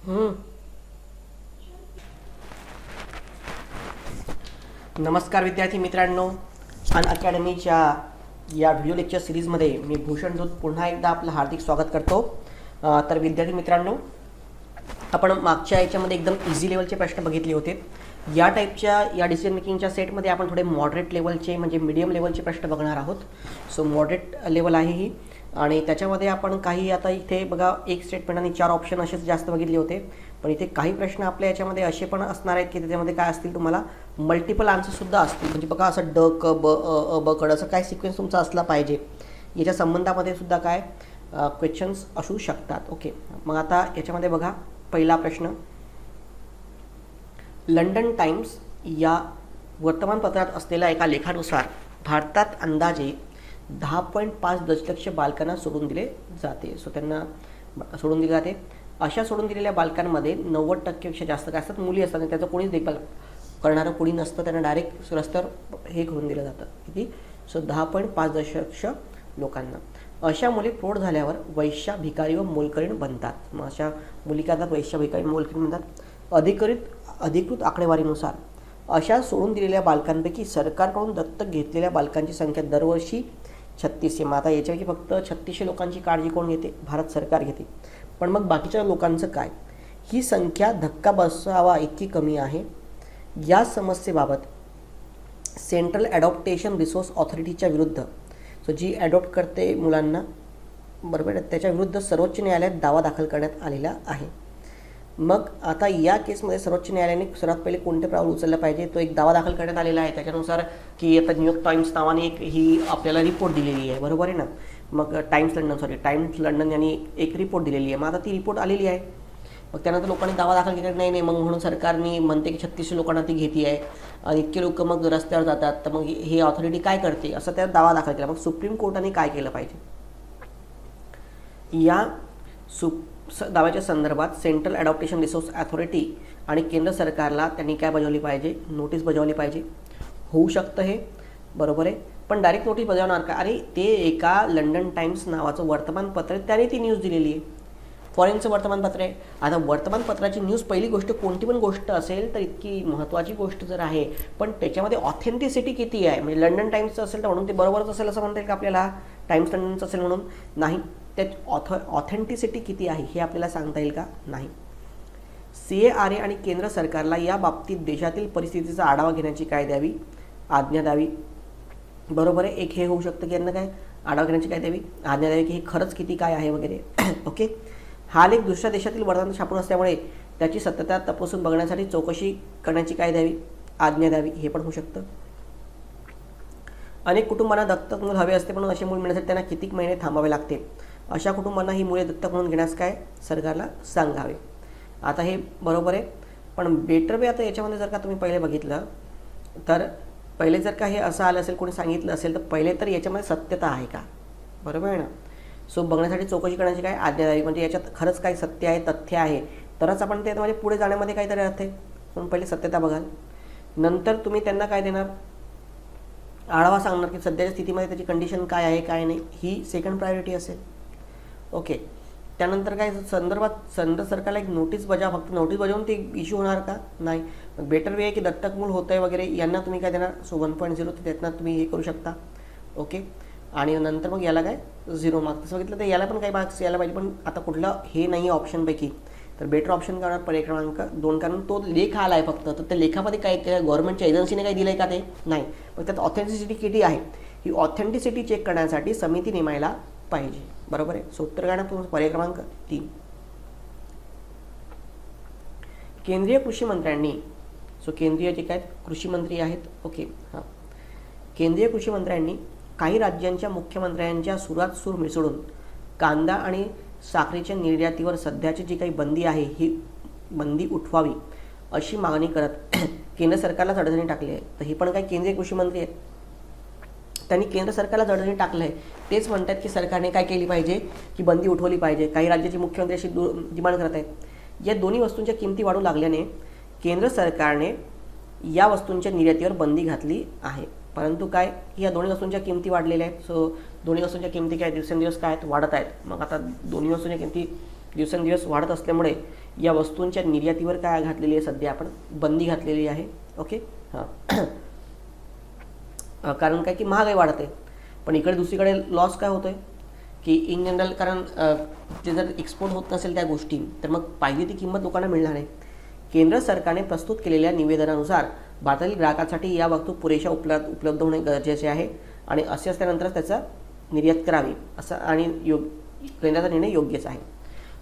हम्म. नमस्कार विद्यार्थी मित्रांनो, अन अकॅडमीच्या या व्हिडिओ लेक्चर सिरीजमध्ये मी भूषण दूत पुन्हा एकदा आपलं हार्दिक स्वागत करतो. तर विद्यार्थी मित्रांनो, आपण मागच्या याच्यामध्ये एकदम इझी लेवलचे प्रश्न बघितले होते. या टाईपच्या या डिसिजन मेकिंगच्या सेटमध्ये आपण थोडे मॉडरेट लेवलचे म्हणजे मीडियम लेवलचे प्रश्न बघणार आहोत. सो मॉडरेट लेवल आहे ही, आणि त्याच्यामध्ये आपण काही आता इथे बघा एक स्टेटमेंट आणि 4 ऑप्शन असेच जास्त बघितले होते. पण इथे काही प्रश्न आपल्या याच्यामध्ये असे पण असणार आहेत की त्याच्यामध्ये काय असतील, तुम्हाला मल्टिपल आन्सरसुद्धा असतील. म्हणजे बघा असं ड क ब अ ब कड असं काय सिक्वेन्स तुमचा असला पाहिजे. याच्या संबंधामध्ये सुद्धा काय क्वेश्चन्स असू शकतात. ओके, मग आता याच्यामध्ये बघा पहिला प्रश्न. लंडन टाइम्स या वर्तमानपत्रात असलेल्या एका लेखानुसार भारतात अंदाजे 10.5 दशलक्ष बालकांना सोडून दिले जाते. सो त्यांना सोडून दिले जाते. अशा सोडून दिलेल्या बालकांमध्ये 90%पेक्षा जास्त काय असतात, मुली असतात. त्याचं कोणीच देखभाल करणारं कोणी नसतं. त्यांना डायरेक्ट रस्त्यावर हे करून दिलं जातं. किती? सो 10.5 दशलक्ष लोकांना. अशा मुली प्रौढ झाल्यावर वैश्या, भिकारी व मोलकरीण बनतात. मग अशा मुली काय असतात, वैश्या, भिकारी, मोलकरीण बनतात. अधिकृत आकडेवारीनुसार अशा सोडून दिलेल्या बालकांपैकी सरकारकडून दत्तक घेतलेल्या बालकांची संख्या दरवर्षी 36. मग आता याच्यापैकी फक्त 3600 लोकांची काळजी कोण घेते? भारत सरकार घेते. पण मग बाकीच्या लोकांचं काय? ही संख्या धक्का बसावा इतकी कमी आहे. या समस्येबाबत सेंट्रल ॲडॉप्टेशन रिसोर्स ऑथॉरिटीच्या विरुद्ध, सो जी ॲडॉप्ट करते मुलांना, बरोबर, त्याच्या विरुद्ध सर्वोच्च न्यायालयात दावा दाखल करण्यात आलेला आहे. मग आता या केसमध्ये सर्वोच्च न्यायालयाने सर्वात पहिले कोणते पाऊल उचललं पाहिजे? तो एक दावा दाखल करण्यात आलेला आहे. त्याच्यानुसार की आता न्यूयॉर्क टाइम्स नावाने एक ही आपल्याला रिपोर्ट दिलेली आहे, बरोबर आहे ना. मग टाइम्स लंडन यांनी एक रिपोर्ट दिलेली आहे. मग आता ती रिपोर्ट आलेली आहे. मग त्यानंतर लोकांनी दावा दाखल केला नाही मग म्हणून सरकारने म्हणते की 3600 लोकांना ती घेते आहे आणि इतके लोक मग रस्त्यावर जातात. तर मग हे ऑथॉरिटी काय करते, असं त्यात दावा दाखल केला. मग सुप्रीम कोर्टाने काय केलं पाहिजे? या दाव्याच्या संदर्भात सेंट्रल ॲडॉप्टेशन रिसोर्स ऑथॉरिटी आणि केंद्र सरकारला त्यांनी काय बजावली पाहिजे? नोटीस बजावली पाहिजे. होऊ शकतं हे, बरोबर आहे. पण डायरेक्ट नोटीस बजावणार का? अरे ते एका लंडन टाइम्स नावाचं वर्तमानपत्र आहे, त्याने ती न्यूज दिलेली आहे. फॉरेनचं वर्तमानपत्र आहे. आता वर्तमानपत्राची न्यूज, पहिली गोष्ट कोणती पण गोष्ट असेल तर इतकी महत्त्वाची गोष्ट जर आहे, पण त्याच्यामध्ये ऑथेंटिसिटी किती आहे? म्हणजे लंडन टाइम्सचं असेल तर म्हणून ते बरोबरच असेल असं म्हणता येईल का आपल्याला? टाइम्स लंडनचं असेल म्हणून नाही. त्यात ऑथेंटिसिटी किती आहे हे आपल्याला सांगता येईल का? नाही. CARA आणि केंद्र सरकारला या बाबतीत देशातील परिस्थितीचा आढावा घेण्याची काय द्यावी? आज्ञा द्यावी, बरोबर आहे. एक हे होऊ शकतं की यांना काय आढावा घेण्याची काय द्यावी? आज्ञा द्यावी की हे खरंच किती काय आहे वगैरे. ओके. हा लेख दुसऱ्या देशातील वर्तमान छापून असल्यामुळे त्याची सत्यता तपासून बघण्यासाठी चौकशी करण्याची काय द्यावी? आज्ञा द्यावी, हे पण होऊ शकतं. अनेक कुटुंबांना दत्तक मूल हवे असते, पण असे मूल मिळण्यासाठी त्यांना किती महिने थांबावे लागते. अशा कुटुंबांना ही मुले दत्तक म्हणून घेण्यास काय सरकारला सांगावे. आता हे बरोबर आहे. पण बेटर वे आता याच्यामध्ये जर का तुम्ही पहिले बघितलं तर पहिले जर का हे असं आलं असेल, कोणी सांगितलं असेल, तर पहिले तर याच्यामध्ये सत्यता आहे का, बरोबर आहे ना. सो बघण्यासाठी चौकशी करण्याची काय आज्ञा द्यावी. म्हणजे याच्यात खरंच काही सत्य आहे, तथ्य आहे, तरच आपण ते म्हणजे पुढे जाण्यामध्ये काहीतरी अर्थ आहे. म्हणून पहिले सत्यता बघाल. नंतर तुम्ही त्यांना काय देणार? आढावा सांगणार की सध्याच्या स्थितीमध्ये त्याची कंडिशन काय आहे काय नाही, ही सेकंड प्रायोरिटी असेल. ओके. त्यानंतर काय संदर्भात सरकारला एक नोटीस फक्त नोटीस बजावून ते इश्यू होणार का? नाही. बेटर वे आहे की दत्तक मूल होतं आहे वगैरे, यांना तुम्ही काय देणार? सो 1.0 त्यातनं तुम्ही हे करू शकता. ओके. आणि नंतर मग याला काय 0 मार्क्स. तसं बघितलं तर याला पण काही मार्क्स यायला पाहिजे, पण आता कुठलं हे नाही ऑप्शनपैकी, तर बेटर ऑप्शन करणार पर्याय क्रमांक 2. कारण तो लेख आला आहे फक्त, तर त्या लेखामध्ये काय गव्हर्नमेंटच्या एजन्सीने काही दिलं आहे का? ते नाही. मग त्यात ऑथेंटिसिटी किती आहे, ही ऑथेंटिसिटी चेक करण्यासाठी समिती नेमायला पाहिजे, बरोबर आहे. सो उत्तर काय तुमचं पर्याय क्रमांक 3. केंद्रीय कृषी मंत्र्यांनी, सो केंद्रीय जे काय कृषी मंत्री आहेत, ओके हां, केंद्रीय कृषी मंत्र्यांनी काही राज्यांच्या मुख्यमंत्र्यांच्या सुरात सूर मिसळून कांदा आणि साखरेच्या निर्यातीवर सध्याची जी काही बंदी आहे ही बंदी उठवावी अशी मागणी करत केंद्र सरकारला अडचणी टाकली आहे. तर हे पण काही केंद्रीय कृषी मंत्री आहेत, त्यांनी केंद्र सरकारला अडचणी टाकलं आहे. तेच म्हणतात की सरकारने काय केली पाहिजे की बंदी उठवली पाहिजे. काही राज्याचे मुख्यमंत्री अशी डिमांड करत आहेत. या दोन्ही वस्तूंच्या किमती वाढू लागल्याने केंद्र सरकारने या वस्तूंच्या निर्यातीवर बंदी घातली आहे. परंतु काय, या दोन्ही वस्तूंच्या किमती वाढलेल्या आहेत. सो दोन्ही वस्तूंच्या किमती काय दिवसेंदिवस काय आहेत, वाढत आहेत. मग आता दोन्ही वस्तूंच्या किमती दिवसेंदिवस वाढत असल्यामुळे या वस्तूंच्या निर्यातीवर काय घातलेली आहे, सध्या आपण बंदी घातलेली आहे. ओके. हां. कारण काय की महागाई वाढते, पण इकडे दुसरीकडे लॉस काय होतोय की इन जनरल, कारण ते जर एक्सपोर्ट होत नसेल त्या गोष्टी, तर मग पाहिजे ती किंमत लोकांना मिळणार नाही. केंद्र सरकारने प्रस्तुत केलेल्या निवेदनानुसार भारतातील ग्राहकांसाठी या वस्तू पुरेशा उपलब्ध होणे गरजेचे आहे आणि असे असल्यानंतरच त्याचा निर्यात करावी असं आणि केंद्राचा निर्णय योग्यच आहे.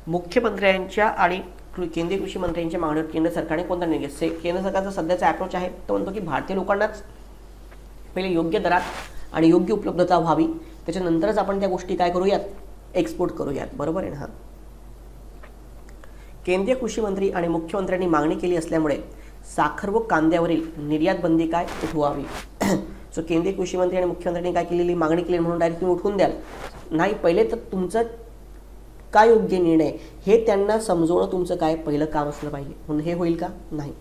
मुख्यमंत्र्यांच्या आणि केंद्रीय कृषी मंत्र्यांच्या मागणीवर केंद्र सरकारने कोणता निर्णय केंद्र सरकारचा सध्याचा अप्रोच आहे तो म्हणतो की भारतीय लोकांनाच पहिले योग्य दरात आणि योग्य उपलब्धता व्हावी, त्याच्यानंतरच आपण त्या गोष्टी काय करूयात, एक्सपोर्ट करूयात. बरोबर आहे ना. केंद्रीय कृषी मंत्री आणि मुख्यमंत्र्यांनी मागणी केली असल्यामुळे साखर व कांद्यावरील निर्यात बंदी काय उठवावी. सो केंद्रीय कृषी मंत्री आणि मुख्यमंत्र्यांनी काय केलेली मागणी केली म्हणून डायरेक्ट तुम्ही उठवून द्याल नाही. पहिले तर तुमचं काय योग्य निर्णय हे त्यांना समजवणं तुमचं काय पहिलं काम असलं पाहिजे. म्हणून हे होईल का, नाही.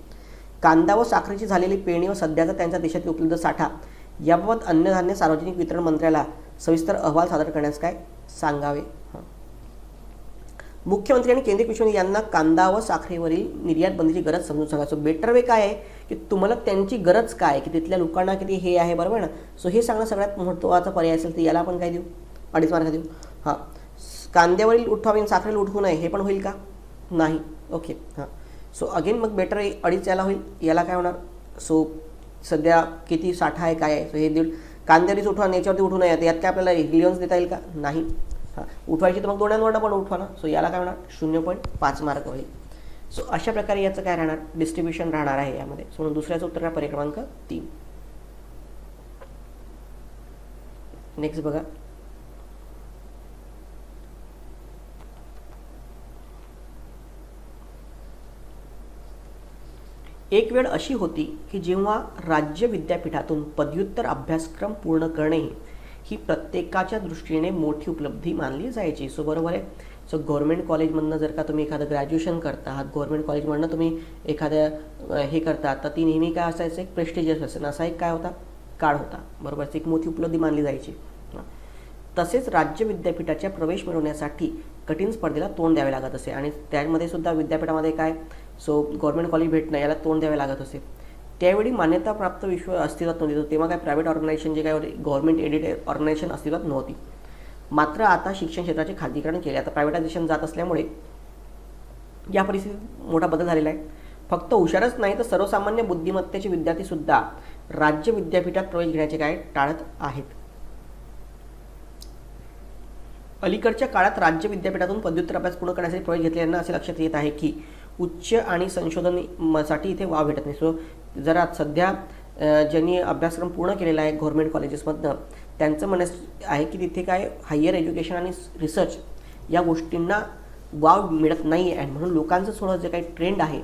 कांदा व साखरेची झालेली पेरणी व सध्याचा त्यांच्या देशातील उपलब्ध साठा याबाबत अन्नधान्य सार्वजनिक वितरण मंत्र्याला सविस्तर अहवाल सादर करण्यास काय सांगावे. मुख्यमंत्री आणि केंद्रीय कृषी मंत्री यांना कांदा व साखरेवरील निर्यात बंदीची गरज समजून सांगा. सो बेटर वे काय आहे की तुम्हाला त्यांची गरज काय की तिथल्या लोकांना किती हे आहे. बरोबर ना. सो हे सांगणं सगळ्यात महत्त्वाचा पर्याय असेल तर याला आपण काय देऊ, 2.5 मार्क देऊ. हां. कांद्यावरील उठवावे, साखरेला उठवू नये, हे पण होईल का, नाही. ओके. हां. सो अगेन मग बेटर 2.5 याला होईल. याला काय होणार, सो सध्या किती साठा आहे काय आहे, सो हे दीड. कांद्यावरीच उठवा आणि याच्यावरती उठू नये, यात काय आपल्याला रिलियन्स देता येईल का, नाही. हां. उठवायची तर मग दोन्यांवरनं पण उठवा ना. सो याला काय होणार, 0.5 मार्क होईल. सो अशा प्रकारे याचं काय राहणार, डिस्ट्रीब्युशन राहणार आहे यामध्ये. सो म्हणून दुसऱ्याचं उत्तर पर्याय क्रमांक 3. नेक्स्ट बघा. एक वेळ अशी होती की जेव्हा राज्य विद्यापीठातून पदव्युत्तर अभ्यासक्रम पूर्ण करणे ही प्रत्येकाच्या दृष्टीने मोठी उपलब्धी मानली जायची. सो बरोबर आहे. सो गव्हर्नमेंट कॉलेजमधनं जर का तुम्ही एखादं ग्रॅज्युएशन करता आहात, गव्हर्नमेंट कॉलेजमधनं तुम्ही एखाद्या हे करता, तर ती नेहमी काय असायचं, एक प्रेस्टिजियस असेल असा एक काय होता, काळ होता. बरोबर. एक मोठी उपलब्धी मानली जायची. तसेच राज्य विद्यापीठाच्या प्रवेश मिळवण्यासाठी कठीण स्पर्धेला तोंड द्यावे लागत असे आणि त्यामध्ये सुद्धा विद्यापीठामध्ये काय, सो गव्हर्नमेंट कॉलेज भेटणं याला तोंड द्यावे लागत असे. त्यावेळी मान्यताप्राप्त विश्व अस्तित्वात नव्हती. तेव्हा काय प्रायव्हेट ऑर्गनायझेशन जे काय होते, गव्हर्नमेंट एडेड ऑर्गनायझेशन अस्तित्वात नव्हती. मात्र आता शिक्षण क्षेत्राचे खाजगीकरण केले. आता प्रायव्हेटायझेशन जात असल्यामुळे या परिस्थितीत मोठा बदल झालेला आहे. फक्त हुशारच नाही तर सर्वसामान्य बुद्धिमत्तेचे विद्यार्थीसुद्धा राज्य विद्यापीठात प्रवेश घेण्याचे काय टाळत आहेत. अलीकडच्या काळात राज्य विद्यापीठातून पदव्युत्तर अभ्यास पूर्ण करण्यासाठी प्रवेश घेतलेल्यांना असे लक्षात येत आहे की उच्च आणि संशोधनासाठी इथे वाव भेटत नाही. सो जरा सध्या ज्यांनी अभ्यासक्रम पूर्ण केलेला आहे गव्हर्नमेंट कॉलेजेसमधनं, त्यांचं म्हणणं आहे की तिथे काय हायर एज्युकेशन आणि रिसर्च या गोष्टींना वाव मिळत नाही आहे. आणि म्हणून लोकांचं थोडं जे काही ट्रेंड आहे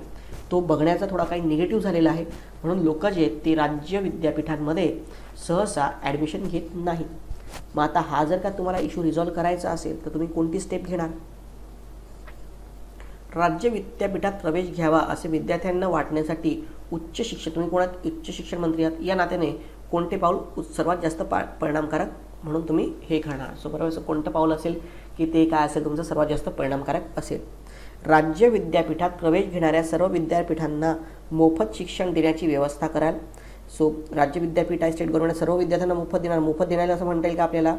तो बघण्याचा थोडा काही निगेटिव्ह झालेला आहे. म्हणून लोक जे आहेत ते राज्य विद्यापीठांमध्ये सहसा ॲडमिशन घेत नाहीत. मग आता हा जर का तुम्हाला इश्यू रिझॉल्व्ह करायचा असेल तर तुम्ही कोणती स्टेप घेणार. राज्य विद्यापीठात प्रवेश घ्यावा असे विद्यार्थ्यांना वाटण्यासाठी उच्च शिक्षण, तुम्ही कोणात उच्च शिक्षण मंत्री आहात या नात्याने कोणते पाऊल सर्वात जास्त परिणामकारक म्हणून तुम्ही हे करणार. सो बरोबर. असं कोणतं पाऊल असेल की ते काय असेल तुमचं सर्वात जास्त परिणामकारक असेल. राज्य विद्यापीठात प्रवेश घेणाऱ्या सर्व विद्यापीठांना मोफत शिक्षण देण्याची व्यवस्था कराल. सो राज्य विद्यापीठ आहे, स्टेट गव्हर्नमेंट सर्व विद्यार्थ्यांना मोफत देणार. मोफत देण्याला असं म्हणता येईल का आपल्याला,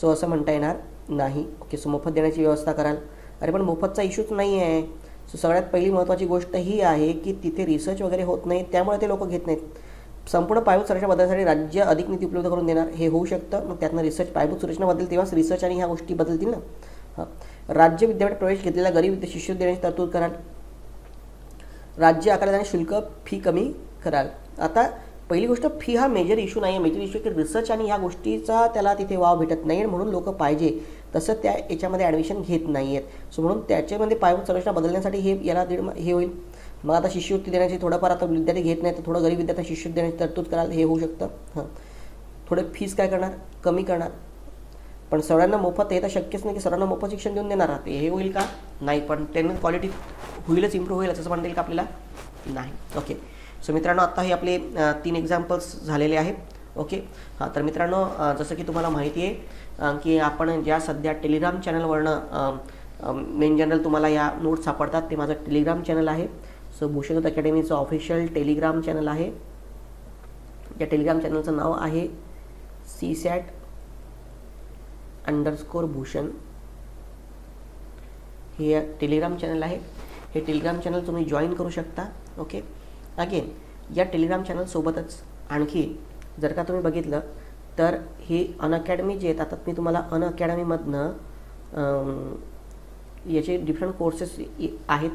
सो असं म्हणता येणार नाही. ओके. सो मोफत देण्याची व्यवस्था कराल. अरे पण मोफतचा इश्यूच नाही आहे. सो सगळ्यात पहिली महत्त्वाची गोष्ट ही आहे की तिथे रिसर्च वगैरे होत नाही, त्यामुळे ते लोक घेत नाहीत. संपूर्ण पायाभूत संरचना बदलण्यासाठी राज्य अधिक निधी उपलब्ध करून देणार, हे होऊ शकतं. मग त्यातनं रिसर्च पायाभूत संरचना बदल तेव्हाच रिसर्च आणि ह्या गोष्टी बदलतील ना. हां. राज्य विद्यापीठ प्रवेश घेतलेल्या गरीब शिष्य देण्याची तरतूद कराल. राज्य आकारले जाणारे शुल्क फी कमी कराल. आता पहिली गोष्ट फी हा मेजर इश्यू नाही आहे. मेजर इश्यू की रिसर्च आणि ह्या गोष्टीचा त्याला तिथे वाव भेटत नाही म्हणून लोक पाहिजे तसं त्या याच्यामध्ये ॲडमिशन घेत नाही आहेत. सो म्हणून त्याच्यामध्ये पायाभूत संरचना बदलण्यासाठी हे याला हे होईल. मग आता शिष्यवृत्ती देण्याची थोडंफार आता विद्यार्थी घेत नाही तर थोडं गरीब विद्यार्थ्यांना शिष्यवृत्ती देण्याची तरतूद कराल, हे होऊ शकतं. हां. थोडे फीस काय करणार, कमी करणार. पण सर्वांना मोफत हे तर शक्यच नाही की सर्वांना मोफत शिक्षण देऊन देणार आहात, हे होईल का, नाही. पण त्यांना क्वालिटी होईलच, इम्प्रूव्ह होईल असं म्हणता येईल का आपल्याला, नाही. ओके. सो मित्रांनो आता हे आपले 3 एक्झाम्पल्स झालेले आहेत. ओके. हां. तर मित्रांनो जसं की तुम्हाला माहिती आहे की आपण ज्या सध्या टेलिग्राम चॅनलवरनं मेन जनरल तुम्हाला या नोट्स सापडतात. ते माझं टेलिग्राम चॅनल आहे. सो भूषण अकॅडमीचं ऑफिशियल टेलिग्राम चॅनल आहे. या टेलिग्राम चॅनलचं नाव आहे CSAT_भूषण. हे टेलिग्राम चॅनल आहे. हे टेलिग्राम चॅनल तुम्ही जॉईन करू शकता. ओके. अगेन या टेलिग्राम चॅनलसोबतच आणखी जर का तुम्ही बघितलं तर हे अनअकॅडमी जे आहेत, आता मी तुम्हाला अनअकॅडमीमधनं याचे डिफरंट कोर्सेस आहेत.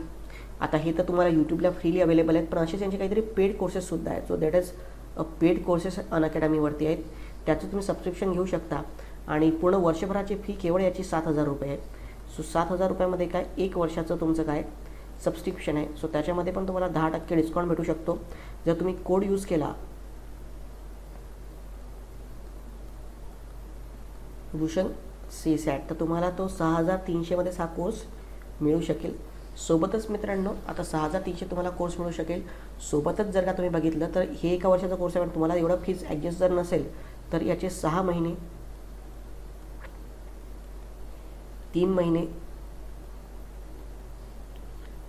आता हे तर तुम्हाला यूट्यूबला फ्रीली अवेलेबल आहेत, पण असेच यांचे काहीतरी पेड कोर्सेससुद्धा आहेत. So that is paid courses अनअकॅडमीवरती आहेत. त्याचं तुम्ही सबस्क्रिप्शन घेऊ शकता आणि पूर्ण वर्षभराची फी केवळ याची 7,000 रुपये आहे. सो 7,000 रुपयामध्ये काय 1 वर्षाचं तुमचं काय सबस्क्रिप्शन आहे. सो त्याच्यामध्ये पण तुम्हाला 10% डिस्काउंट भेटू शकतो जर तुम्ही कोड यूज केला भूषण CSAT, तर तुम्हाला तो 6,300मध्ये हा कोर्स मिळू शकेल. सोबतच मित्रांनो, आता 6,300 तुम्हाला कोर्स मिळू शकेल. सोबतच जर का तुम्ही बघितलं तर हे 1 वर्षाचा कोर्स आहे, पण तुम्हाला एवढं फीज ॲडजस्ट जर नसेल तर याचे 6 महिने, 3 महिने,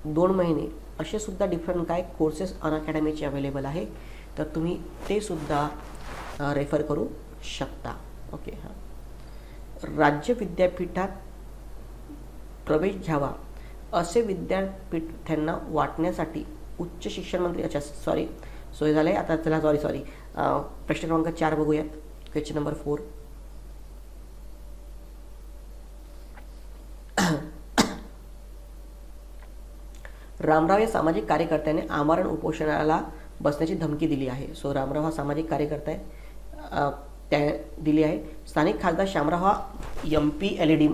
2 महिने असे सुद्धा डिफरंट काय कोर्सेस अनअकॅडमीचे अवेलेबल आहे. तर तुम्ही ते सुद्धा रेफर करू शकता. ओके. हां, राज्य विद्यापीठात प्रवेश घ्यावा असे विद्यापीठांना वाटण्यासाठी उच्च शिक्षण मंत्री, अच्छा सॉरी, हे झालं आहे. आता चला सॉरी प्रश्न क्रमांक 4 बघूयात. Question number 4. रामराव या सामाजिक कार्यकर्त्याने आमरण उपोषणाला बसण्याची धमकी दिली आहे. सो रामराव हा सामाजिक कार्यकर्ता आहे, त्या दिली आहे. स्थानिक खासदार शामराव हा MPLAD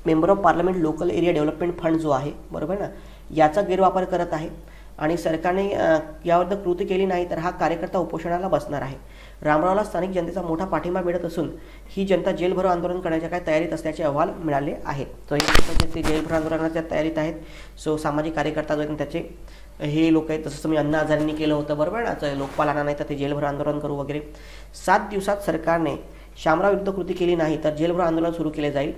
member of parliament local area development fund जो आहे, बरोबर ना, याचा गैरवापर करत आहे आणि सरकारने यावर कृती केली नाही तर हा कार्यकर्ता उपोषणाला बसणार आहे. रामरावला स्थानिक जनतेचा मोठा पाठिंबा मिळत असून ही जनता जेलभरो आंदोलन करण्याच्या काय तयारीत असल्याचे अहवाल मिळाले आहेत. तर हे जेलभरो आंदोलनाच्या तयारीत आहेत. सो सामाजिक कार्यकर्ता जो आहेत त्याचे हे लोक आहेत. तसं तुम्ही अण्णा हजारेंनी केलं होतं, बरोबर ना, लोकपाल आणा नाही तर ते जेलभरो आंदोलन करू वगैरे. 7 दिवसात सरकारने शामराव विरुद्ध कृती केली नाही तर जेलभरो आंदोलन सुरू केले जाईल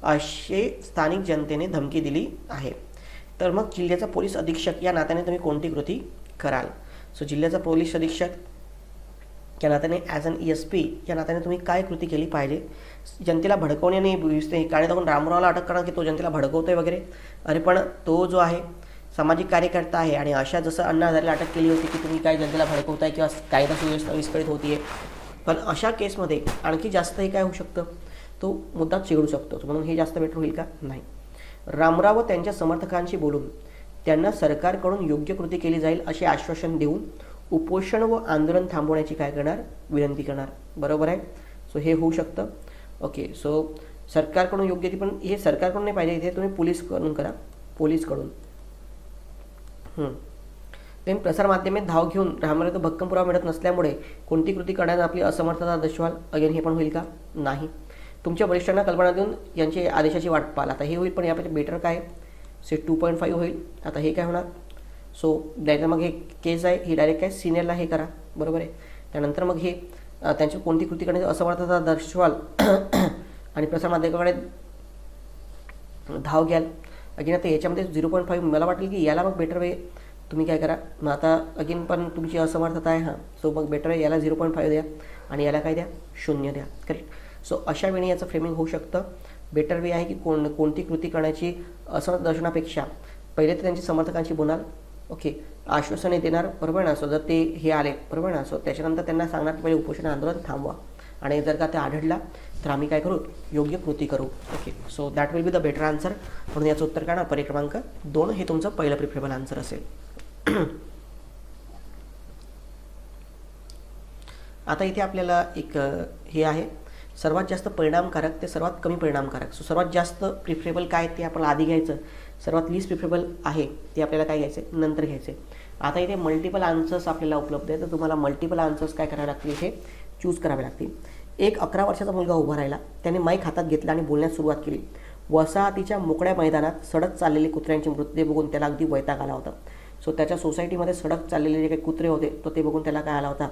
असे स्थानिक जनतेने धमकी दिली आहे. तर मग जिल्ह्याचा पोलीस अधीक्षक या नात्याने तुम्ही कोणती कृती कराल? सो जिल्ह्याचा पोलीस अधीक्षक या नात्याने ॲज अन ESP या नात्याने तुम्ही काय कृती केली पाहिजे? जनतेला भडकवण्याने दिसते कारण दाखवून रामरावला अटक करा की तो जनतेला भडकवतोय वगैरे. अरे पण तो जो आहे सामाजिक कार्यकर्ता आहे आणि अशा जसं अण्णा हजारेला अटक केली होती की तुम्ही काय जनतेला भडकवताय किंवा कायदा सुव्यवस्था विस्कळीत होतीये. पण अशा केसमध्ये आणखी जास्त हे काय होऊ शकतं, तो मुद्दा चिघळू शकतो. म्हणून हे जास्त बेटर होईल का? नाही. रामराव व त्यांच्या समर्थकांशी बोलून त्यांना सरकारकडून योग्य कृती केली जाईल असे आश्वासन देऊन उपोषण व आंदोलन थांबवण्याची काय करणार, विनंती करणार. बरोबर आहे. सो हे होऊ शकतं. ओके. सो सरकारकडून योग्य ती, पण हे सरकारकडून नाही पाहिजे, इथे तुम्ही पोलीसकडून करा, पोलीसकडून. तेव्हा प्रसारमाध्यमे धाव घेऊन रामराव भक्कम पुरावा मिळत नसल्यामुळे कोणती कृती करण्यात आपली असमर्थता दर्शवाल? अगेन हे पण होईल का? नाही. तुमच्या वरिष्ठांना कल्पना देऊन यांचे आदेशाची वाट पाहाल. आता हे होईल, पण यापेक्षा बेटर काय से 2.5 होईल. आता हे काय होणार? सो डायरेक्ट मग हे केस आहे ही डायरेक्ट काय सिनियरला हे करा, बरोबर आहे. त्यानंतर मग हे त्यांची कोणती कृती करण्याची असमर्थता दर्शवाल आणि प्रसारमाध्यमाकडे धाव घ्याल. अगेन आता याच्यामध्ये 0.5 मला वाटेल की याला मग बेटर वे तुम्ही काय करा. मग आता अगेन पण तुमची असमर्थता आहे. सो मग बेटर आहे याला 0.5 द्या आणि याला काय द्या, 0 द्या. करेक्ट. सो अशा वेळी याचं फ्रेमिंग होऊ शकतं. बेटर वे आहे की कोणती कृती करण्याची असमर्थ दर्शनापेक्षा पहिले तर त्यांची समर्थकांशी बोलाल. ओके. आश्वासने देणार, बरोबर ना. सो जर ते हे आले, बरोबर ना, सो त्याच्यानंतर त्यांना सांगणार की पहिले उपोषण आंदोलन थांबवा आणि जर का ते आढळला तर आम्ही काय करू, योग्य कृती करू. Okay. So that will be the better answer. म्हणून याचं उत्तर काय ना, पर्याय क्रमांक 2 हे तुमचं पहिलं प्रिफरेबल आन्सर असेल. आता इथे आपल्याला एक हे आहे, सर्वात जास्त परिणामकारक ते सर्वात कमी परिणामकारक. सो सर्वात जास्त प्रिफरेबल काय ते आपण आधी घ्यायचं, सर्वात लीस्ट प्रिफरेबल आहे ते आपल्याला काय घ्यायचं आहे, नंतर घ्यायचं आहे. आता इथे मल्टिपल आन्सर्स आपल्याला उपलब्ध आहे, तर तुम्हाला मल्टिपल आन्सर्स काय करावे लागतील, इथे चूज करावे लागतील. एक 11 वर्षाचा मुलगा उभा राहिला, त्याने माईक हातात घेतला आणि बोलण्यास सुरुवात केली. वसाहतीच्या मोकळ्या मैदानात सडक चाललेले कुत्र्यांचे मृतदेह बघून त्याला अगदी वैताग आला होता. सो त्याच्या सोसायटीमध्ये सडक चाललेले जे काही कुत्रे होते तो ते बघून त्याला काय आला होता,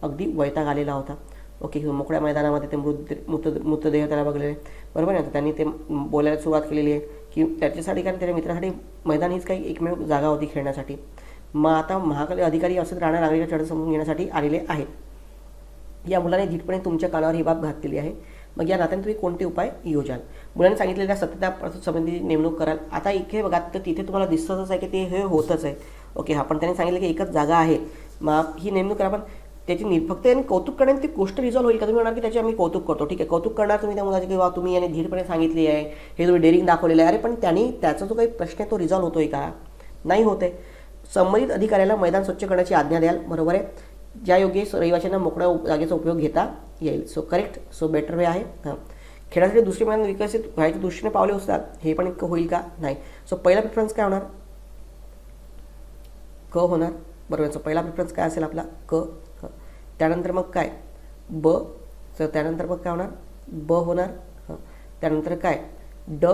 अगदी वैताग आलेला होता. ओके. मोकळ्या मैदानामध्ये ते मृतदेह त्याला बघलेले, बरोबर आहे. त्यांनी ते बोलायला सुरुवात केलेली आहे की त्याच्यासाठी कारण त्याच्या मित्रासाठी मैदान हीच काही एकमेव जागा होती खेळण्यासाठी. मग आता महाकाली अधिकारी असत राहणार नागरिकांच्या अडचण समजून घेण्यासाठी आलेले आहेत. या मुलाने धीटपणे तुमच्या कानावर ही बाब घातलेली आहे. मग या नात्याने तुम्ही कोणते उपाय योजाल? मुलांनी सांगितलेल्या सत्यता समितीची नेमणूक कराल. आता इथे बघा, तर तिथे तुम्हाला दिसतच आहे की ते हे होतच आहे. ओके, हा पण त्यांनी सांगितलं की एकच जागा आहे, मग ही नेमणूक करा. पण त्याची फक्त यांनी कौतुक करण्याने ती गोष्ट रिझॉल्व्ह होईल का? तुम्ही म्हणाल की त्याची आम्ही कौतुक करतो, ठीक आहे, कौतुक करणार तुम्ही त्या मुलाचे, किंवा तुम्ही यांनी धीरपणे सांगितली आहे, हे तुम्ही डेअरिंग दाखवलेलं आहे. अरे पण त्यांनी त्याचा जो काही प्रश्न आहे तो रिझॉल्व्ह होतोय का? नाही होते. संबंधित अधिकाऱ्याला मैदान स्वच्छ करण्याची आज्ञा द्याल. बरोबर आहे. ज्या योग्य रहिवाशांना मोकळ्या जागेचा उपयोग घेता येईल. So correct. So better way आहे. हां, खेळासाठी दुसरे मैदान विकसित व्हायच्या दृष्टीने पावले उचलाल. हे पण इतकं होईल का? नाही. सो पहिला प्रिफरन्स काय होणार? क होणार. बरोबर. सो पहिला प्रिफरन्स काय असेल आपला? क. त्यानंतर मग काय? ब. सो त्यानंतर मग काय होणार? ब होणार. हां, त्यानंतर काय? ड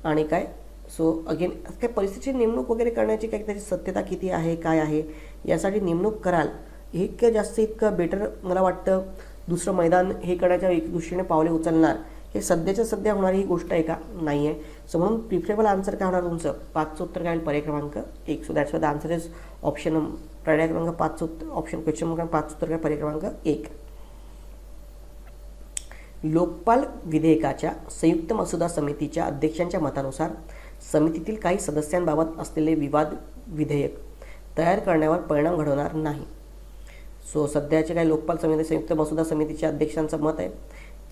आणि काय? सो अगेन काय परिस्थितीची नेमणूक वगैरे करण्याची काही त्याची सत्यता किती आहे, काय आहे, यासाठी नेमणूक कराल. इतकं जास्त इतकं बेटर मला वाटतं. दुसरं मैदान हे करण्याच्या एक दृष्टीने पावले उचलणार, हे सध्याच्या सध्या होणारी ही गोष्ट आहे का? नाही आहे. सो म्हणून प्रिफरेबल आन्सर काय होणार तुमचं? 5चं उत्तर काय? पर्याय क्रमांक 1. So that's the answer is option पर्याय क्रमांक 5चं उत्तर. ऑप्शन क्वेश्चन क्रमांक 5चं उत्तर काय? पर्याय क्रमांक 1. लोकपाल विधेयकाच्या संयुक्त मसुदा समितीच्या अध्यक्षांच्या मतानुसार समितीतील काही सदस्यांबाबत असलेले विवाद विधेयक तयार करण्यावर परिणाम घडवणार नाही. सो सध्याचे काही लोकपाल समिती संयुक्त मसुदा समितीच्या अध्यक्षांचं मत आहे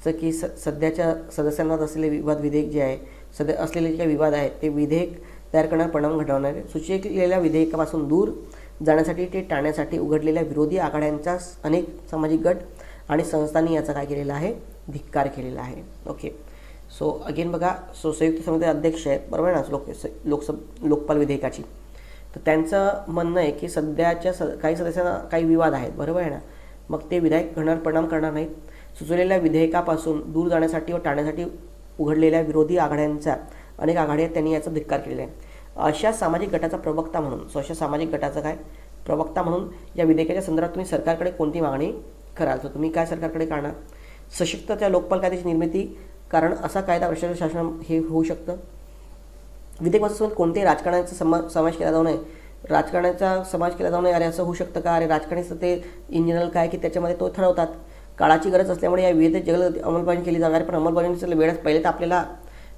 तर की सध्याच्या सदस्यांवर असलेले विवाद विधेयक जे आहे, सध्या असलेले जे काही विवाद आहेत ते विधेयक तयार करण्यावर परिणाम घडवणार आहे. सुचवलेल्या विधेयकापासून दूर जाण्यासाठी ते टाळण्यासाठी उघडलेल्या विरोधी आघाड्यांच्या अनेक सामाजिक गट आणि संस्थांनी याचा काय केलेला आहे? धिक्कार केलेला आहे. ओके. सो अगेन बघा, सो संयुक्त समिती अध्यक्ष आहेत, बरोबर ना, लोकपाल विधेयकाची. तर त्यांचं म्हणणं आहे की सध्याच्या काही सदस्यांना काही विवाद आहेत, बरोबर आहे ना, मग ते विधेयक परिणाम करणार नाहीत. सुचवलेल्या विधेयकापासून दूर जाण्यासाठी व टाळण्यासाठी उघडलेल्या विरोधी आघाड्यांच्या अनेक आघाड्या आहेत, त्यांनी याचा धिक्कार केलेला आहे. अशा सामाजिक गटाचा प्रवक्ता म्हणून, सो अशा सामाजिक गटाचा काय? प्रवक्ता म्हणून या विधेयकाच्या संदर्भात तुम्ही सरकारकडे कोणती मागणी कराल? तर तुम्ही काय सरकारकडे करणार? सशक्त त्या लोकपाल कायद्याची निर्मिती, कारण असा कायदा भ्रष्टाचार शासन हे होऊ शकतं. विधेयक मसुद्यात कोणत्याही राजकारणाचा समावेश केला जाऊ नये. राजकारणाचा समावेश केला जाऊ नये. अरे असं होऊ शकतं का? अरे राजकारणी ते इन जनरल काय की त्याच्यामध्ये तो ठरवतात. काळाची गरज असल्यामुळे या विधेयक जलद अंमलबजावणी केली जाणार. पण अंमलबजावणीचं वेळेस पहिले तर आपल्याला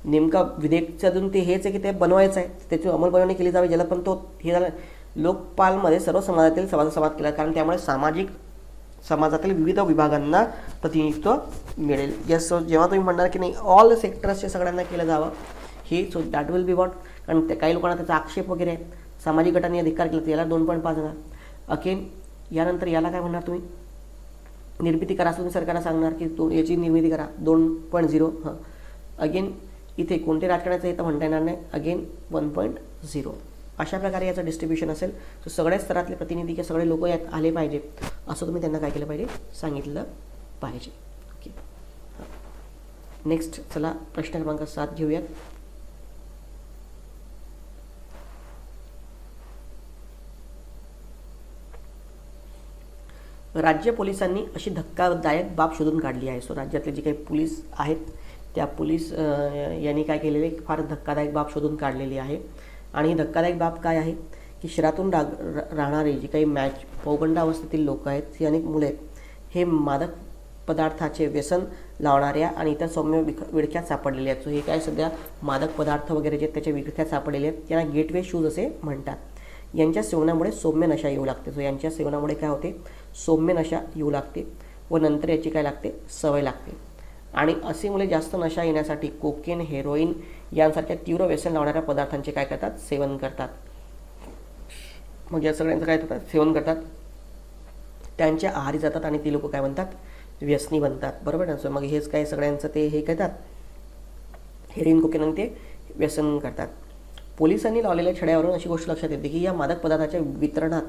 नेमका विधेयकचं अजून ते हेच आहे की ते बनवायचं आहे, त्याची अंमलबजावणी केली जावी जलद. पण तो हे झालं लोकपालमध्ये सर्व समाजातील समाज केला, कारण त्यामुळे समाजातील विविध विभागांना प्रतिनिधित्व मिळेल. यस. सो जेव्हा तुम्ही म्हणणार की नाही ऑल सेक्टर्सचे सगळ्यांना केलं जावं हे, so that will be what, कारण ते काही लोकांना त्याचा आक्षेप वगैरे आहे. सामाजिक गटांनी अधिकार केला तर याला 2.5 होणार. अगेन यानंतर याला काय म्हणणार तुम्ही? निर्मिती करा. तुम्ही सरकारला सांगणार की याची निर्मिती करा 2.0. हां, अगेन इथे कोणते राजकारणाचं हे तर म्हणता येणार नाही. अगेन 1.0. अशा प्रकारे याचं डिस्ट्रीब्युशन असेल. सो सगळ्या स्तरातले प्रतिनिधी किंवा सगळे लोक यात आले पाहिजे, असं तुम्ही त्यांना काय केलं पाहिजे? सांगितलं पाहिजे. ओके. नेक्स्ट चला प्रश्न क्रमांक 7 घेऊयात. राज्य पोलिसांनी अशी धक्कादायक बाब शोधून काढली आहे. सो राज्यातले जे काही पोलीस आहेत त्या पोलीस यांनी काय केलेले, फार धक्कादायक बाब शोधून काढलेली आहे. आणि ही धक्कादायक बाब काय आहे की शहरातून राहणारी जी काही पौगंड अवस्थेतील लोक आहेत, ही अनेक मुले आहेत, हे मादक पदार्थाचे व्यसन लावणाऱ्या आणि इतर सौम्य विळख्यात सापडलेले आहेत. सो हे काय सध्या मादक पदार्थ वगैरे जे त्याच्या विळख्यात सापडलेले आहेत, त्यांना गेटवे शूज असे म्हणतात. यांच्या सेवनामुळे सौम्य नशा येऊ लागते. सो यांच्या सेवनामुळे काय होते? सौम्य नशा येऊ लागते व नंतर याची काय लागते? सवय लागते. आणि असे मुले जास्त नशा येण्यासाठी कोकेन, हेरोईन यांसारख्या तीव्र व्यसन लावणाऱ्या पदार्थांचे काय करतात? सेवन करतात. मग या सगळ्यांचं काय होतात? सेवन करतात, त्यांच्या आहारी जातात आणि ती लोक काय म्हणतात? व्यसनी बनतात. बरोबर ना. सो मग हेच काय सगळ्यांचं ते हे करतात, हेरोईन, कोकेन आणि ते व्यसन करतात. पोलिसांनी लावलेल्या छड्यावरून अशी गोष्ट लक्षात येते की या मादक पदार्थाच्या वितरणात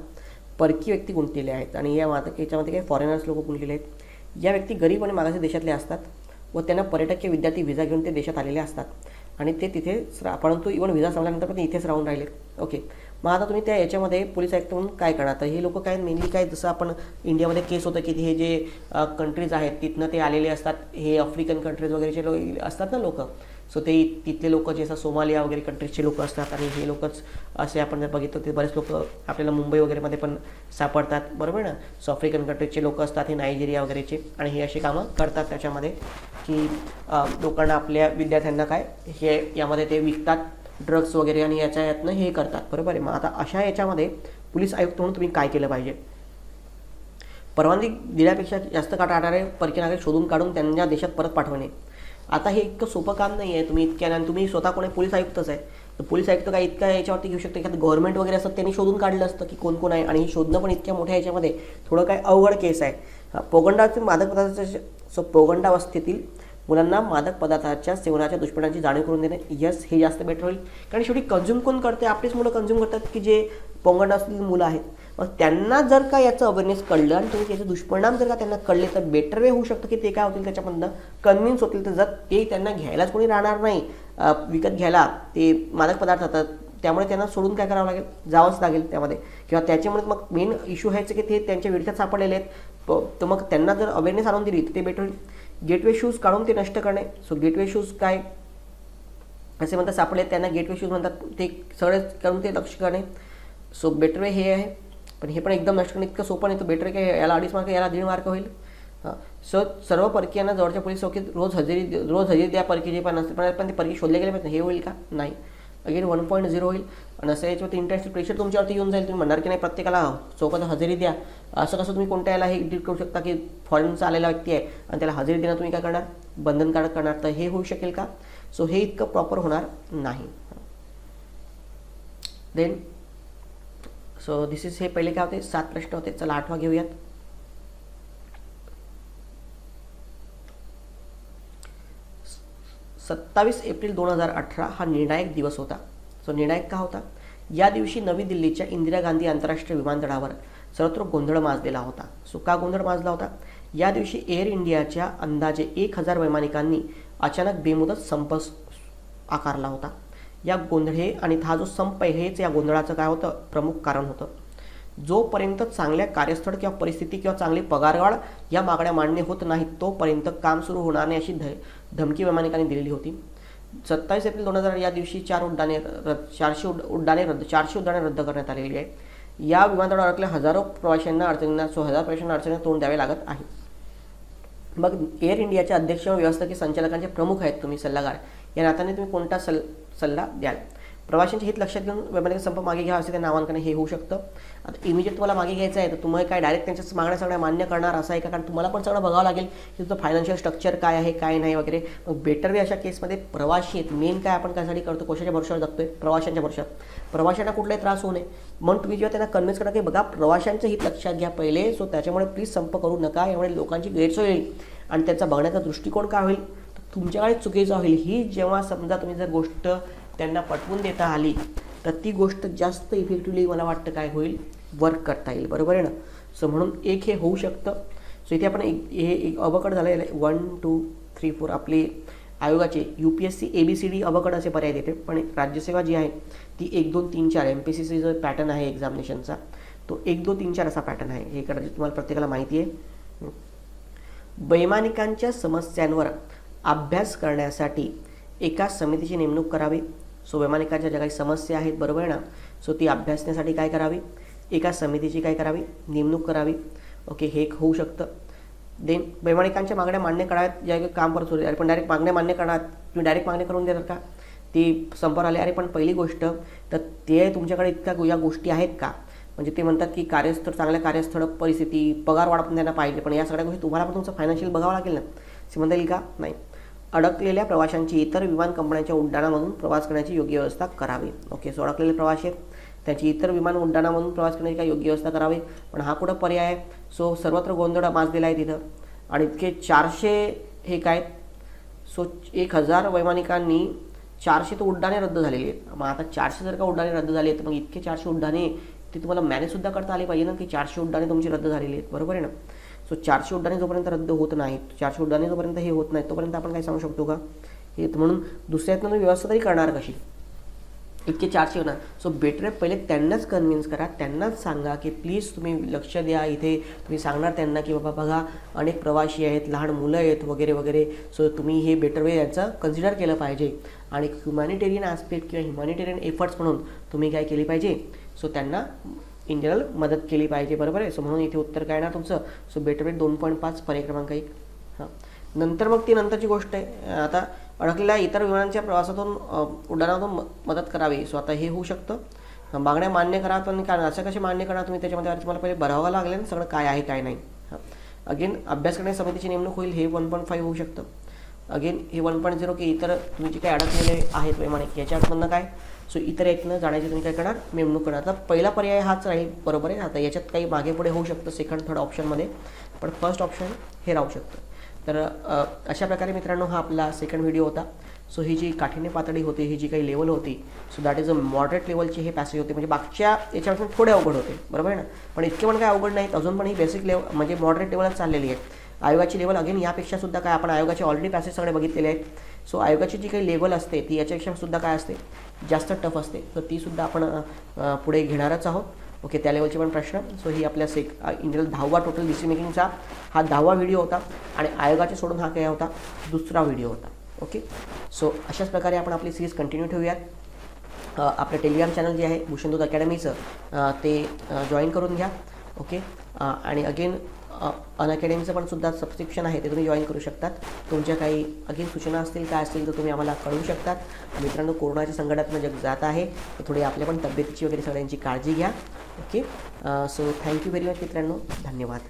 परकी व्यक्ती गुंतलेले आहेत आणि या याच्यामध्ये काही फॉरेनर्स लोक गुंतलेले आहेत. या व्यक्ती गरीब आणि मागास देशातले असतात व त्यांना पर्यटकीय विद्यार्थी व्हिसा घेऊन ते देशात आलेले असतात आणि ते तिथे परंतु इव्हन व्हिसा संपल्यानंतर पण इथेच राहून राहिले. ओके. मग आता तुम्ही त्या याच्यामध्ये पोलीस आयुक्त म्हणून काय करणार? तर हे लोक काय मेनली काय, जसं आपण इंडियामध्ये केस होतं की हे जे कंट्रीज आहेत तिथनं ते आलेले असतात, हे आफ्रिकन कंट्रीज वगैरेचे असतात ना लोक, सो ते तिथले लोक जे असं सोमालिया वगैरे कंट्रीजचे लोक असतात आणि हे लोकच असे आपण जर बघितलं ते बरेच लोक आपल्याला मुंबई वगैरेमध्ये पण सापडतात, बरोबर ना. सो आफ्रिकन कंट्रीजचे लोक असतात, हे नायजेरिया वगैरेचे, आणि हे अशी कामं करतात त्याच्यामध्ये की लोकांना, आपल्या विद्यार्थ्यांना काय हे यामध्ये ते विकतात ड्रग्स वगैरे, आणि याच्यातनं हे करतात, बरोबर आहे. मग आता अशा याच्यामध्ये पोलीस आयुक्त म्हणून तुम्ही काय केलं पाहिजे? परवानगी दिल्यापेक्षा जास्त काळ राहणारे परकीय नागरिक शोधून काढून त्यांच्या देशात परत पाठवणे. आता हे इतकं सोपं काम नाही आहे. तुम्ही इतक्या, आणि तुम्ही स्वतः कोणी पोलीस आयुक्तच आहे, तर पोलीस आयुक्त काय इतका याच्यावरती घेऊ शकतो? एखादं गव्हर्नमेंट वगैरे असतं त्यांनी शोधून काढलं असतं की कोण कोण आहे, आणि हे शोधणं पण इतक्या मोठ्या याच्यामध्ये थोडं काय अवघड केस आहे. पोगंडातील मादक पदार्थाच्या पोगंडावस्थेतील मुलांना मादक पदार्थाच्या सेवनाच्या दुष्परिणामांची जाणीव करून देणे, यस, हे जास्त बेटर होईल. कारण शेवटी कन्झ्युम कोण करते? आपलीच मुलं कन्झ्युम करतात की जे पोगंडातील मुलं आहेत. मग त्यांना जर का याचं अवेअरनेस कळलं आणि तुम्ही त्याचे दुष्परिणाम जर का त्यांना कळले, तर बेटर वे होऊ शकतं की ते काय होतील, त्याच्यामधनं कन्व्हिन्स होतील. तर जर ते त्यांना घ्यायलाच कोणी राहणार नाही विकत घ्यायला ते मादक पदार्थ होतात, त्यामुळे त्यांना सोडून काय करावं लागेल, जावंच लागेल त्यामध्ये, किंवा त्याच्यामुळे मग मेन इश्यू आहे की ते त्यांच्या विळख्यात सापडलेले आहेत. तर मग त्यांना जर अवेअरनेस आणून दिली तर ते बेटर होईल. गेटवे शूज काढून ते नष्ट करणे. सो गेटवे शूज काय असे म्हणतात सापडले, त्यांना गेटवे शूज म्हणतात, ते सगळे करून ते लक्ष करणे. सो बेटर वे हे आहे, पण हे पण एकदम नष्ट करणे इतकं सोपं नाही. तर बेटर काय, याला 2.5 मार्क, याला 1.5 मार्क होईल. सो सर्व परकीयांना जवळच्या पोलीस चौकीत रोज हजेरी द्या. परकी जे पण असते पण ते परकी शोधले गेले पाहिजे, हे होईल का? नाही. अगेन 1.0 होईल. आणि असं याच्यावरती इंटरनॅशनल प्रेशर तुमच्यावरती येऊन जाईल. तुम्ही म्हणणार की नाही प्रत्येकाला चौकात हजेरी द्या. असं कसं तुम्ही कोणत्या याला हे डिट करू शकता की फॉरेनचा आलेला व्यक्ती आहे आणि त्याला हजेरी देणं तुम्ही काय करणार, बंधनकारक करणार. तर हे होऊ शकेल का? सो हे इतकं प्रॉपर होणार नाही. देन सो दिस इज, हे पहिले काय होते, 7 प्रश्न होते. चला 8वा घेऊयात. सत्तावीस एप्रिल 2018 हा निर्णायक दिवस होता. सो निर्णायक का होता? या दिवशी नवी दिल्लीच्या इंदिरा गांधी आंतरराष्ट्रीय विमानतळावर सर्वत्र गोंधळ माजलेला होता. सो का गोंधळ माजला होता? या दिवशी एअर इंडियाच्या अंदाजे 1000 वैमानिकांनी अचानक बेमुदत संप आकारला होता. या गोंधळे आणि हा जो संप आहे हेच या गोंधळाचं काय होतं, प्रमुख कारण होतं. जोपर्यंत चांगल्या कार्यस्थळ किंवा परिस्थिती किंवा चांगली पगारवाढ या मागण्या मान्य होत नाहीत तोपर्यंत काम सुरू होणार नाही, अशी धमकी वैमानिकांनी दिलेली होती. 27 एप्रिल 2000 या दिवशी 400 उड्डाणे रद्द करण्यात आलेली आहे. या विमानतळावर अडकल्या हजारो प्रवाशांना अडचणींना तोंड द्यावे लागत आहे. मग एअर इंडियाच्या अध्यक्ष व व्यवस्थापकीय संचालकांचे प्रमुख आहेत तुम्ही, सल्लागार, या नात्याने तुम्ही कोणता सल्ला द्याल? प्रवाशांचे हित लक्षात घेऊन वैमानिक संप मागे घ्या असे ते नामांकन हे होऊ शकतं. आता इमिजिएट तुम्हाला मागे घ्यायचं आहे तर तुम्ही काय डायरेक्ट त्यांच्याच मागण्या सगळ्या मान्य करणार असं आहे का? कारण तुम्हाला पण सगळं बघावं लागेल की तुमचं फायनान्शियल स्ट्रक्चर काय आहे काय नाही वगैरे. मग बेटर वे अशा केसमध्ये प्रवासी आहेत, मेन काय आपण त्यासाठी करतो, कशाच्या भरोशावर जगतोय, प्रवाशांच्या भरोशावर. प्रवाशांना कुठलाही त्रास होऊ नये म्हणून तुम्ही जेव्हा त्यांना कन्व्हिन्स करा की बघा प्रवाशांचं हित लक्षात घ्या पहिले, सो त्याच्यामुळे प्लीज संप करू नका, यामुळे लोकांची गैरसोय होईल आणि त्यांचा बघण्याचा दृष्टिकोन काय होईल, तुमच्याकडे चुकीचा होईल. ही जेव्हा समजा तुम्ही जर गोष्ट त्यांना पटवून देता आली तर ती गोष्ट जास्त इफेक्टिव्हली मला वाटतं काय होईल, वर्क करता येईल, बरोबर आहे ना. सो म्हणून एक हे होऊ शकतं. सो इथे आपण एक अबकड झालं आहे, 1 2 3 4 आपली आयोगाचे UPSC ABCD अबकड असे पर्याय देते. पण राज्यसेवा जी आहे ती 1 2 3 4 MPSC जो पॅटर्न आहे एक्झामिनेशनचा तो 1 2 3 4 असा पॅटर्न आहे. हे कदाचित तुम्हाला प्रत्येकाला माहिती आहे. वैमानिकांच्या समस्यांवर अभ्यास करण्यासाठी एका समितीची नेमणूक करावी. सो वैमानिकांच्या ज्या काही समस्या आहेत, बरोबर आहे ना, सो ती अभ्यासण्यासाठी काय करावी, एका समितीची काय करावी, नेमणूक करावी. ओके, हे एक होऊ शकतं. देन वैमानिकांच्या मागण्या मान्य कराव्यात, ज्या काम परत सुरू. अरे पण डायरेक्ट मागण्या मान्य करणार, तुम्ही डायरेक्ट मागण्या करून देणार का? ती संपावर आले. अरे पण पहिली गोष्ट तर ते तुमच्याकडे इतक्या या गोष्टी आहेत का? म्हणजे ते म्हणतात की कार्यस्थळ, चांगल्या कार्यस्थळ परिस्थिती, पगार वाढ पण त्यांना पाहिजे, पण या सगळ्या गोष्टी तुम्हाला पण तुमचं फायनान्शियल बघावं लागेल ना. असे म्हणता येईल का? नाही. अडकलेल्या प्रवाशांची इतर विमान कंपन्यांच्या उड्डाणामधून प्रवास करण्याची योग्य व्यवस्था करावी. ओके, सो अडकलेले प्रवासी आहेत त्याची इतर विमान उड्डाणामधून प्रवास करण्याची काय योग्य व्यवस्था करावी. पण हा कुठं पर्याय आहे? सो सर्वत्र गोंधळ माजलेला आहे तिथं आणि इतके 400 हे काय, सो 1000 वैमानिकांनी 400 तर उड्डाणे रद्द झालेली आहेत. मग आता 400 जर का उड्डाणे रद्द झाली आहेत तर मग इतके 400 उड्डाणे ते तुम्हाला मॅनेजसुद्धा करता आले पाहिजे ना, की 400 उड्डाणे तुमची रद्द झालेली आहेत, बरोबर आहे ना. सो 400 उड्डाणे जोपर्यंत रद्द होत नाहीत, 400 उड्डाणे जोपर्यंत हे होत नाही तोपर्यंत आपण काय सांगू शकतो का हे. म्हणून दुसऱ्यातनं व्यवस्था तरी करणार कशी? इतके 400 होणार. सो बेटर आहे पहिले त्यांनाच कन्व्हिन्स करा, त्यांनाच सांगा की प्लीज तुम्ही लक्ष द्या इथे. तुम्ही सांगणार त्यांना की बाबा बघा अनेक प्रवासी आहेत, लहान मुलं आहेत वगैरे वगैरे. सो तुम्ही हे बेटर वे याचं कन्सिडर केलं पाहिजे. आणि ह्युमॅनिटेरियन ॲस्पेक्ट किंवा ह्युमॅनिटेरियन एफर्ट्स म्हणून तुम्ही काय केली पाहिजे. सो त्यांना इन जनरल मदत केली पाहिजे. बरोबर आहे. सो म्हणून इथे उत्तर काय येणार तुमचं. सो बेटर वे 2.5 पर्याय क्रमांक 1. हां, नंतर मग ती नंतरची गोष्ट आहे. आता अडकलेल्या इतर विमानांच्या प्रवासातून उड्डाणातून मदत करावी. सो आता हे होऊ शकतं. मागण्या मान्य करा. पण कारण असं कसे मान्य करा तुम्ही त्याच्यामध्ये तुम्हाला पहिले भरावं लागेल ना सगळं काय आहे काय नाही. हां, अगेन अभ्यास करण्याच्या समितीची नेमणूक होईल. हे 1.5 होऊ शकतं. अगेन हे 1.0 की इतर तुम्ही जे काही अडकलेले आहेत वैमानिक याच्यामधनं काय. सो इतर एकनं जाण्याची तुम्ही काय करणार नेमणूक करणार. आता पहिला पर्याय हाच राहील. बरोबर आहे. आता याच्यात काही मागे पुढे होऊ शकतं सेकंड थर्ड ऑप्शनमध्ये, पण फर्स्ट ऑप्शन हे राहू शकतं. तर अशा प्रकारे मित्रांनो हा आपला सेकंड व्हिडिओ होता. सो ही जी काठिण्य पातळी होती, ही जी काही लेवल होती, so that is a moderate लेवलची हे पॅसेज होते. म्हणजे मागच्या याच्यापासून थोडे अवघड होते. बरोबर आहे ना. पण इतके पण काय अवघड नाहीत. अजून पण ही बेसिक लेवल म्हणजे मॉडरेट लेवलच चाललेली आहे. आयोगाची लेवल अगेन यापेक्षा सुद्धा काय आपण आयोगाचे ऑलरेडी पॅसेज सगळे बघितलेले आहेत. सो आयोगाची जी काही लेवल असते ती याच्यापेक्षा सुद्धा काय असते जास्त टफ असते. तर ती सुद्धा आपण पुढे घेणारच आहोत. ओके, त्या लेवलचे पण प्रश्न. सो ही आपल्या इन जनरल 10वा टोटल डिसिजन मेकिंगचा हा 10वा व्हिडिओ होता. आणि आयोगाचे सोडून हा काय होता दुसरा व्हिडिओ होता. ओके, सो अशाच प्रकारे आपण आपली सिरीज कंटिन्यू ठेवूयात. आपलं टेलिग्राम चॅनल जे आहे भूषणदूत अकॅडमीचं ते जॉईन करून घ्या. ओके, आणि अगेन अनअकॅडमीचं पण सुद्धा सबस्क्रिप्शन आहे ते तुम्ही जॉईन करू शकतात. तुमच्या काही अगेन सूचना असतील काय असतील तर तुम्ही आम्हाला कळवू शकतात. मित्रांनो कोरोनाच्या संकटातनं जग जात आहे तर थोडी आपल्या पण तब्येतीची वगैरे सगळ्यांची काळजी घ्या. Okay, so thank you very much मित्रांनो. धन्यवाद.